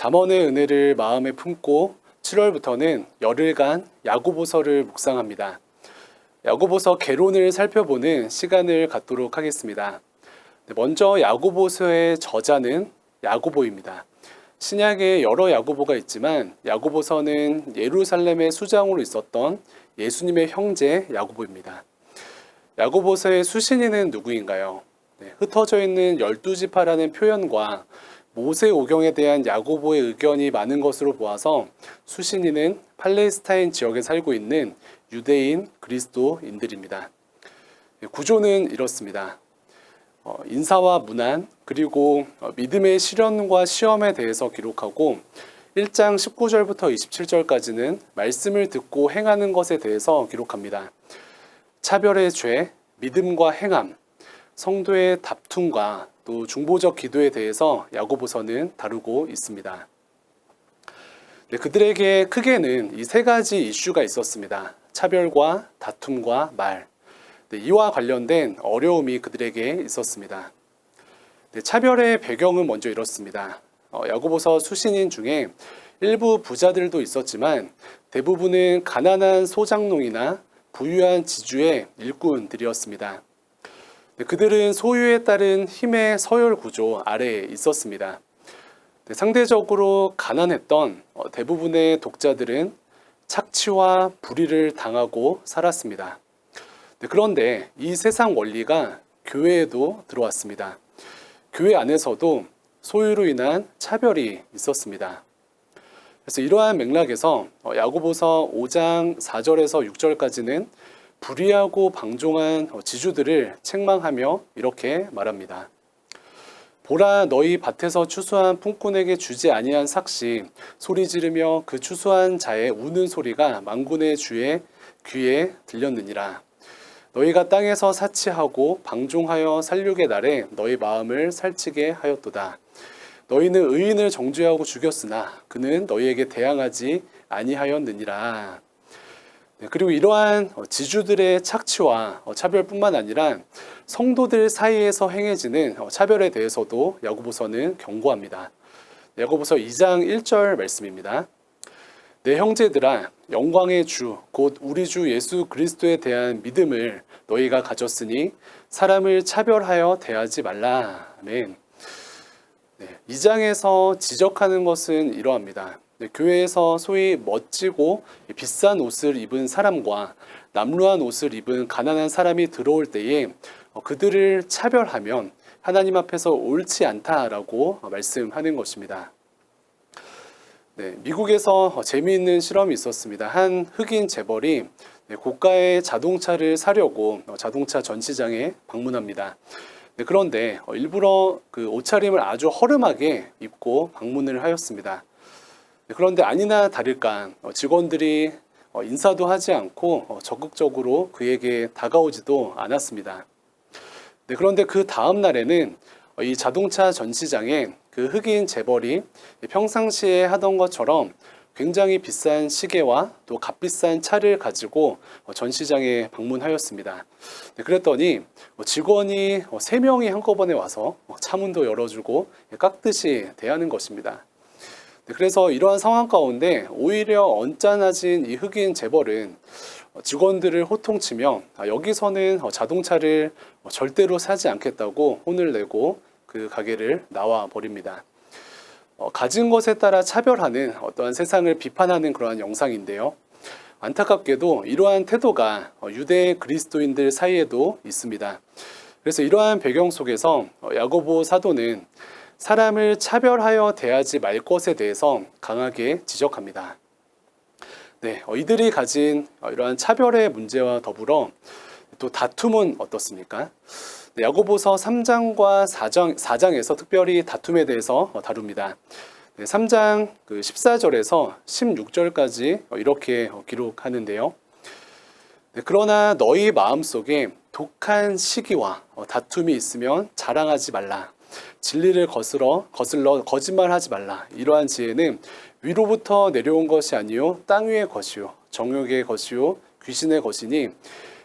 잠언의 은혜를 마음에 품고 7월부터는 열흘간 야고보서를 묵상합니다. 야고보서 개론을 살펴보는 시간을 갖도록 하겠습니다. 먼저 야고보서의 저자는 야고보입니다. 신약에 여러 야고보가 있지만 야고보서는 예루살렘의 수장으로 있었던 예수님의 형제 야고보입니다. 야고보서의 수신인은 누구인가요? 흩어져 있는 12지파라는 표현과 모세오경에 대한 야고보의 의견이 많은 것으로 보아서 수신인은 팔레스타인 지역에 살고 있는 유대인 그리스도인들입니다. 구조는 이렇습니다. 인사와 문안 그리고 믿음의 시련과 시험에 대해서 기록하고 1장 19절부터 27절까지는 말씀을 듣고 행하는 것에 대해서 기록합니다. 차별의 죄, 믿음과 행함, 성도의 다툼과 또 중보적 기도에 대해서 야고보서는 다루고 있습니다. 그들에게 크게는 이 세 가지 이슈가 있었습니다. 차별과 다툼과 말. 이와 관련된 어려움이 그들에게 있었습니다. 차별의 배경은 먼저 이렇습니다. 야고보서 수신인 중에 일부 부자들도 있었지만 대부분은 가난한 소장농이나 부유한 지주의 일꾼들이었습니다. 그들은 소유에 따른 힘의 서열 구조 아래에 있었습니다. 상대적으로 가난했던 대부분의 독자들은 착취와 불의를 당하고 살았습니다. 그런데 이 세상 원리가 교회에도 들어왔습니다. 교회 안에서도 소유로 인한 차별이 있었습니다. 그래서 이러한 맥락에서 야고보서 5장 4절에서 6절까지는 불의하고 방종한 지주들을 책망하며 이렇게 말합니다. 보라, 너희 밭에서 추수한 품꾼에게 주지 아니한 삭시 소리 지르며 그 추수한 자의 우는 소리가 만군의 주의 귀에 들렸느니라. 너희가 땅에서 사치하고 방종하여 살육의 날에 너희 마음을 살찌게 하였도다. 너희는 의인을 정죄하고 죽였으나 그는 너희에게 대항하지 아니하였느니라. 그리고 이러한 지주들의 착취와 차별뿐만 아니라 성도들 사이에서 행해지는 차별에 대해서도 야고보서는 경고합니다. 야고보서 2장 1절 말씀입니다. 내 형제들아, 영광의 주 곧 우리 주 예수 그리스도에 대한 믿음을 너희가 가졌으니 사람을 차별하여 대하지 말라. 아멘. 2장에서 지적하는 것은 이러합니다. 교회에서 소위 멋지고 비싼 옷을 입은 사람과 남루한 옷을 입은 가난한 사람이 들어올 때에 그들을 차별하면 하나님 앞에서 옳지 않다라고 말씀하는 것입니다. 미국에서 재미있는 실험이 있었습니다. 한 흑인 재벌이 고가의 자동차를 사려고 자동차 전시장에 방문합니다. 그런데 일부러 그 옷차림을 아주 허름하게 입고 방문을 하였습니다. 그런데 아니나 다를까 직원들이 인사도 하지 않고 적극적으로 그에게 다가오지도 않았습니다. 그런데 그 다음 날에는 이 자동차 전시장에 그 흑인 재벌이 평상시에 하던 것처럼 굉장히 비싼 시계와 또 값비싼 차를 가지고 전시장에 방문하였습니다. 그랬더니 직원이 3명이 한꺼번에 와서 차문도 열어주고 깍듯이 대하는 것입니다. 그래서 이러한 상황 가운데 오히려 언짢아진 이 흑인 재벌은 직원들을 호통치며 여기서는 자동차를 절대로 사지 않겠다고 혼을 내고 그 가게를 나와 버립니다. 가진 것에 따라 차별하는 어떠한 세상을 비판하는 그러한 영상인데요. 안타깝게도 이러한 태도가 유대 그리스도인들 사이에도 있습니다. 그래서 이러한 배경 속에서 야고보 사도는 사람을 차별하여 대하지 말 것에 대해서 강하게 지적합니다. 이들이 가진 이러한 차별의 문제와 더불어 또 다툼은 어떻습니까? 야고보서 3장과 4장에서 특별히 다툼에 대해서 다룹니다. 3장 14절에서 16절까지 이렇게 기록하는데요. 그러나 너희 마음속에 독한 시기와 다툼이 있으면 자랑하지 말라. 진리를 거슬러 거짓말하지 말라. 이러한 지혜는 위로부터 내려온 것이 아니요 땅 위의 것이요 정욕의 것이요 귀신의 것이니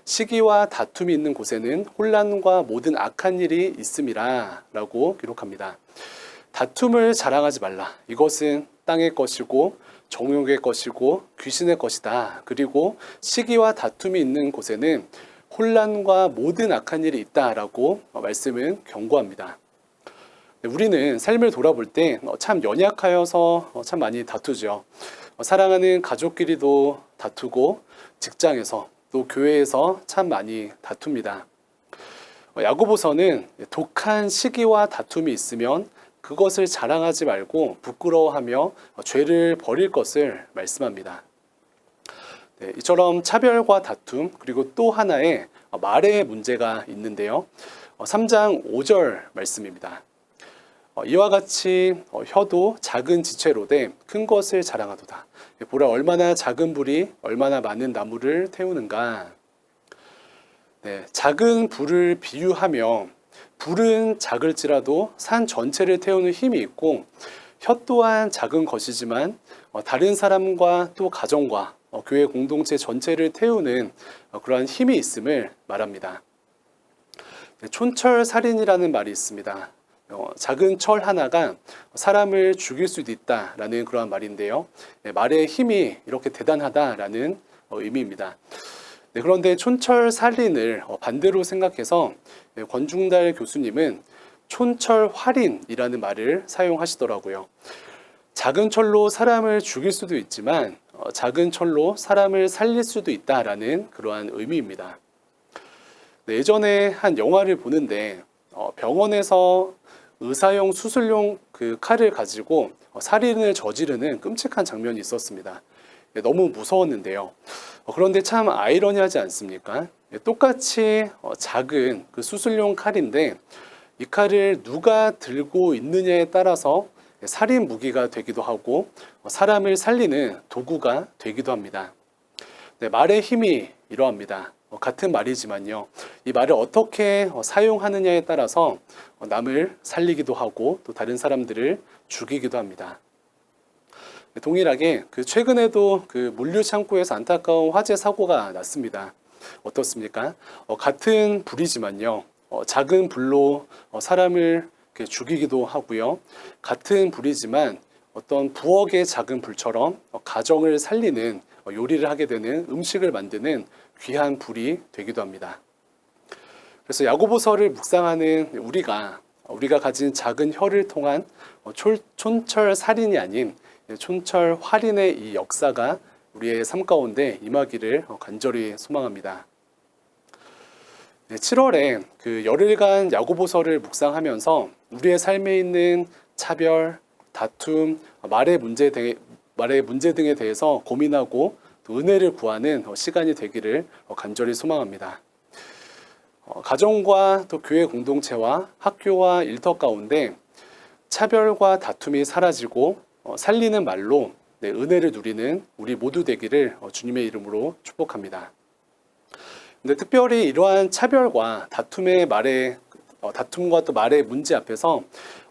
시기와 다툼이 있는 곳에는 혼란과 모든 악한 일이 있음이라 라고 기록합니다. 다툼을 자랑하지 말라. 이것은 땅의 것이고 정욕의 것이고 귀신의 것이다. 그리고 시기와 다툼이 있는 곳에는 혼란과 모든 악한 일이 있다라고 말씀은 경고합니다. 우리는 삶을 돌아볼 때 참 연약하여서 참 많이 다투죠. 사랑하는 가족끼리도 다투고 직장에서 또 교회에서 참 많이 다툽니다. 야고보서는 독한 시기와 다툼이 있으면 그것을 자랑하지 말고 부끄러워하며 죄를 버릴 것을 말씀합니다. 이처럼 차별과 다툼 그리고 또 하나의 말의 문제가 있는데요. 3장 5절 말씀입니다. 이와 같이 혀도 작은 지체로되 큰 것을 자랑하도다. 보라 얼마나 작은 불이 얼마나 많은 나무를 태우는가. 작은 불을 비유하며 불은 작을지라도 산 전체를 태우는 힘이 있고 혀 또한 작은 것이지만 다른 사람과 또 가정과 교회 공동체 전체를 태우는 그러한 힘이 있음을 말합니다. 촌철살인이라는 말이 있습니다. 작은 철 하나가 사람을 죽일 수도 있다라는 그러한 말인데요. 말의 힘이 이렇게 대단하다라는 의미입니다. 그런데 촌철살인을 반대로 생각해서 권중달 교수님은 촌철활인이라는 말을 사용하시더라고요. 작은 철로 사람을 죽일 수도 있지만 작은 철로 사람을 살릴 수도 있다라는 그러한 의미입니다. 예전에 한 영화를 보는데 병원에서 의사용 수술용 그 칼을 가지고 살인을 저지르는 끔찍한 장면이 있었습니다. 너무 무서웠는데요. 그런데 참 아이러니하지 않습니까? 똑같이 작은 그 수술용 칼인데 이 칼을 누가 들고 있느냐에 따라서 살인 무기가 되기도 하고 사람을 살리는 도구가 되기도 합니다. 말의 힘이 이러합니다. 같은 말이지만요. 이 말을 어떻게 사용하느냐에 따라서 남을 살리기도 하고 또 다른 사람들을 죽이기도 합니다. 동일하게 최근에도 그 물류 창고에서 안타까운 화재 사고가 났습니다. 어떻습니까? 같은 불이지만요. 작은 불로 사람을 죽이기도 하고요. 같은 불이지만 어떤 부엌의 작은 불처럼 가정을 살리는 요리를 하게 되는 음식을 만드는 귀한 불이 되기도 합니다. 그래서 야고보서를 묵상하는 우리가 가진 작은 혀를 통한 촌철살인이 아닌 촌철활인의 이 역사가 우리의 삶 가운데 임하기를 간절히 소망합니다. 7월에 그 열흘간 야고보서를 묵상하면서 우리의 삶에 있는 차별, 다툼, 말의 문제 등에 대해서 고민하고 또 은혜를 구하는 시간이 되기를 간절히 소망합니다. 가정과 또 교회 공동체와 학교와 일터 가운데 차별과 다툼이 사라지고 살리는 말로 은혜를 누리는 우리 모두 되기를 주님의 이름으로 축복합니다. 근데 특별히 이러한 차별과 다툼과 또 말의 문제 앞에서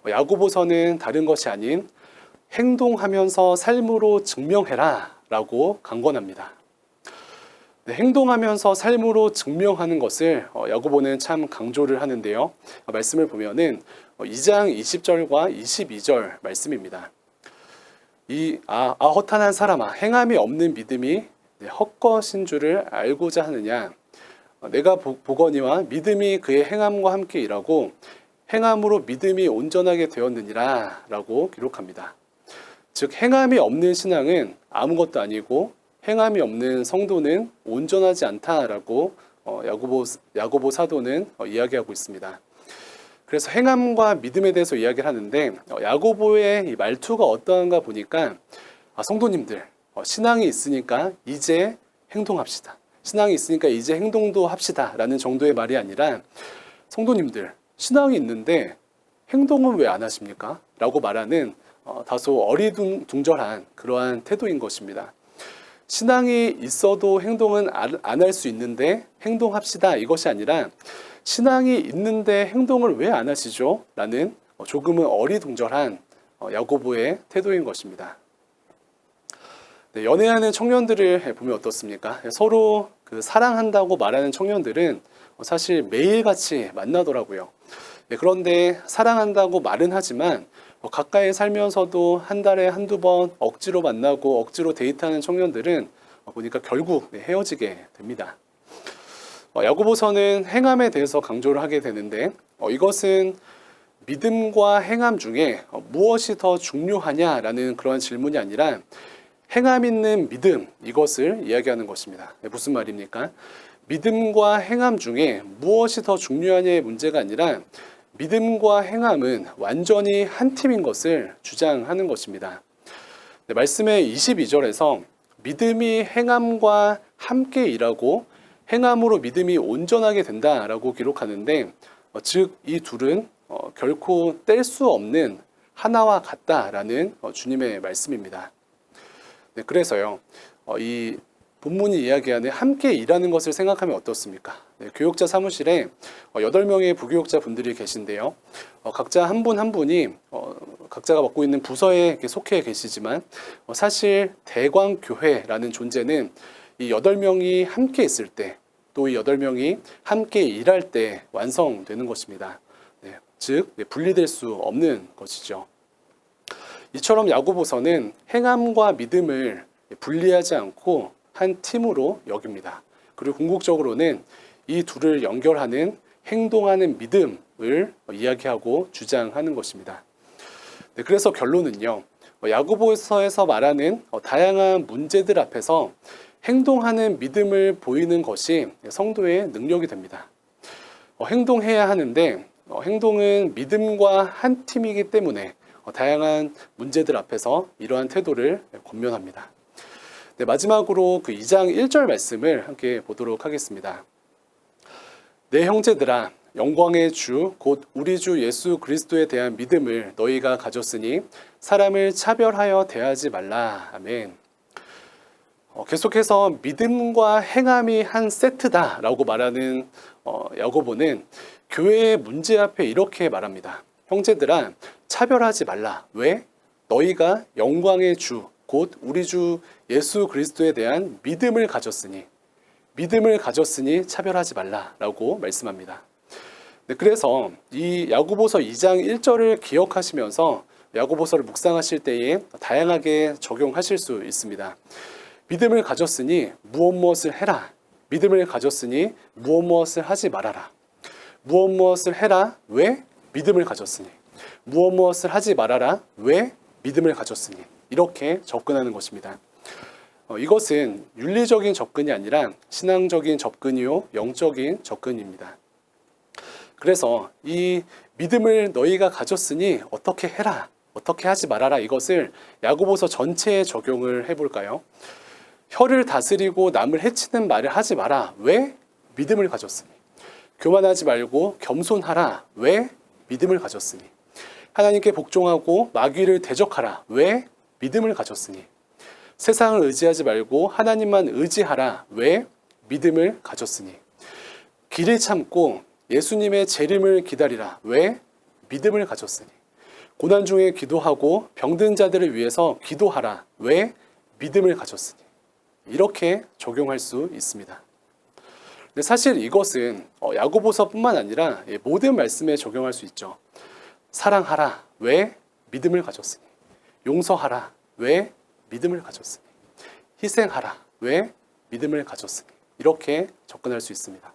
야고보서는 다른 것이 아닌 행동하면서 삶으로 증명해라 라고 강권합니다. 행동하면서 삶으로 증명하는 것을 야고보는 참 강조를 하는데요. 말씀을 보면은 2장 20절과 22절 말씀입니다. 허탄한 사람아, 행함이 없는 믿음이 헛것인 줄을 알고자 하느냐. 내가 보거니와 믿음이 그의 행함과 함께 일하고 행함으로 믿음이 온전하게 되었느니라 라고 기록합니다. 즉 행함이 없는 신앙은 아무것도 아니고 행함이 없는 성도는 온전하지 않다라고 야고보 사도는 이야기하고 있습니다. 그래서 행함과 믿음에 대해서 이야기를 하는데 야고보의 이 말투가 어떠한가 보니까 성도님들 신앙이 있으니까 이제 행동합시다. 신앙이 있으니까 이제 행동도 합시다 라는 정도의 말이 아니라 성도님들 신앙이 있는데 행동은 왜 안 하십니까? 라고 말하는 다소 어리둥절한 그러한 태도인 것입니다. 신앙이 있어도 행동은 안 할 수 있는데 행동합시다 이것이 아니라 신앙이 있는데 행동을 왜 안 하시죠? 라는 조금은 어리둥절한 야고보의 태도인 것입니다. 연애하는 청년들을 보면 어떻습니까? 서로 사랑한다고 말하는 청년들은 사실 매일같이 만나더라고요. 그런데 사랑한다고 말은 하지만 가까이 살면서도 한 달에 한두 번 억지로 만나고 억지로 데이트하는 청년들은 보니까 결국 헤어지게 됩니다. 야고보서는 행함에 대해서 강조를 하게 되는데 이것은 믿음과 행함 중에 무엇이 더 중요하냐라는 그런 질문이 아니라 행함 있는 믿음, 이것을 이야기하는 것입니다. 무슨 말입니까? 믿음과 행함 중에 무엇이 더 중요하냐의 문제가 아니라 믿음과 행함은 완전히 한 팀인 것을 주장하는 것입니다. 말씀의 22절에서 믿음이 행함과 함께 일하고 행함으로 믿음이 온전하게 된다라고 기록하는데 즉 이 둘은 결코 뗄 수 없는 하나와 같다라는 주님의 말씀입니다. 그래서요, 이 본문이 이야기하는 함께 일하는 것을 생각하면 어떻습니까? 교육자 사무실에 8명의 부교육자 분들이 계신데요. 각자 한 분 한 분이 각자가 맡고 있는 부서에 속해 계시지만 사실 대광교회라는 존재는 이 8명이 함께 있을 때, 또 이 8명이 함께 일할 때 완성되는 것입니다. 즉 분리될 수 없는 것이죠. 이처럼 야고보서는 행함과 믿음을 분리하지 않고 한 팀으로 여깁니다. 그리고 궁극적으로는 이 둘을 연결하는 행동하는 믿음을 이야기하고 주장하는 것입니다. 그래서 결론은요, 야고보서에서 말하는 다양한 문제들 앞에서 행동하는 믿음을 보이는 것이 성도의 능력이 됩니다. 행동해야 하는데 행동은 믿음과 한 팀이기 때문에 다양한 문제들 앞에서 이러한 태도를 권면합니다. 마지막으로 그 2장 1절 말씀을 함께 보도록 하겠습니다. 내 형제들아, 영광의 주 곧 우리 주 예수 그리스도에 대한 믿음을 너희가 가졌으니 사람을 차별하여 대하지 말라. 아멘. 계속해서 믿음과 행함이 한 세트다라고 말하는 야고보는 교회의 문제 앞에 이렇게 말합니다. 형제들아, 차별하지 말라. 왜? 너희가 영광의 주 곧 우리 주 예수 그리스도에 대한 믿음을 가졌으니 차별하지 말라라고 말씀합니다. 그래서 이 야고보서 2장 1절을 기억하시면서 야고보서를 묵상하실 때에 다양하게 적용하실 수 있습니다. 믿음을 가졌으니 무엇을 해라. 믿음을 가졌으니 무엇을 하지 말아라. 무엇을 해라. 왜? 믿음을 가졌으니. 무엇을 하지 말아라. 왜? 믿음을 가졌으니. 이렇게 접근하는 것입니다. 이것은 윤리적인 접근이 아니라 신앙적인 접근이요, 영적인 접근입니다. 그래서 이 믿음을 너희가 가졌으니 어떻게 해라, 어떻게 하지 말아라, 이것을 야고보서 전체에 적용을 해볼까요? 혀를 다스리고 남을 해치는 말을 하지 마라. 왜? 믿음을 가졌으니. 교만하지 말고 겸손하라. 왜? 믿음을 가졌으니. 하나님께 복종하고 마귀를 대적하라. 왜? 믿음을 가졌으니. 세상을 의지하지 말고 하나님만 의지하라. 왜? 믿음을 가졌으니. 길을 참고 예수님의 재림을 기다리라. 왜? 믿음을 가졌으니. 고난 중에 기도하고 병든 자들을 위해서 기도하라. 왜? 믿음을 가졌으니. 이렇게 적용할 수 있습니다. 근데 사실 이것은 야고보서뿐만 아니라 모든 말씀에 적용할 수 있죠. 사랑하라. 왜? 믿음을 가졌으니. 용서하라. 왜? 믿음을 가졌으니. 희생하라. 왜? 믿음을 가졌으니. 이렇게 접근할 수 있습니다.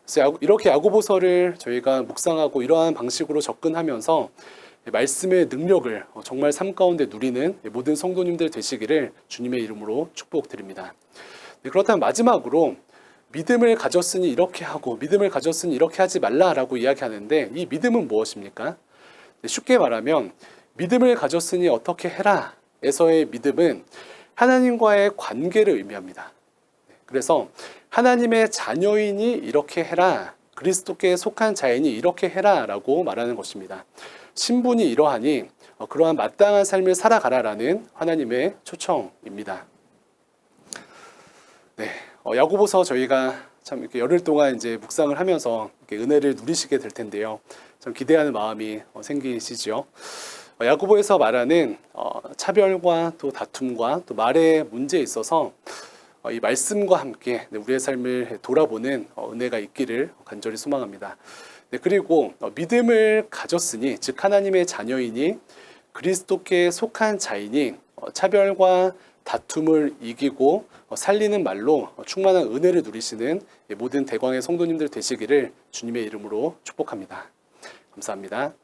그래서 이렇게 야고보서를 저희가 묵상하고 이러한 방식으로 접근하면서 말씀의 능력을 정말 삶 가운데 누리는 모든 성도님들 되시기를 주님의 이름으로 축복드립니다. 그렇다면 마지막으로 믿음을 가졌으니 이렇게 하고 믿음을 가졌으니 이렇게 하지 말라라고 이야기하는데 이 믿음은 무엇입니까? 쉽게 말하면 믿음을 가졌으니 어떻게 해라 에서의 믿음은 하나님과의 관계를 의미합니다. 그래서 하나님의 자녀이니 이렇게 해라, 그리스도께 속한 자이니 이렇게 해라 라고 말하는 것입니다. 신분이 이러하니 그러한 마땅한 삶을 살아가라라는 하나님의 초청입니다. 네, 야고보서 저희가 참 이렇게 열흘 동안 이제 묵상을 하면서 이렇게 은혜를 누리시게 될 텐데요. 참 기대하는 마음이 생기시죠. 야고보에서 말하는 차별과 또 다툼과 또 말의 문제에 있어서 이 말씀과 함께 우리의 삶을 돌아보는 은혜가 있기를 간절히 소망합니다. 그리고 믿음을 가졌으니 즉 하나님의 자녀이니 그리스도께 속한 자인이 차별과 다툼을 이기고 살리는 말로 충만한 은혜를 누리시는 모든 대광의 성도님들 되시기를 주님의 이름으로 축복합니다. 감사합니다.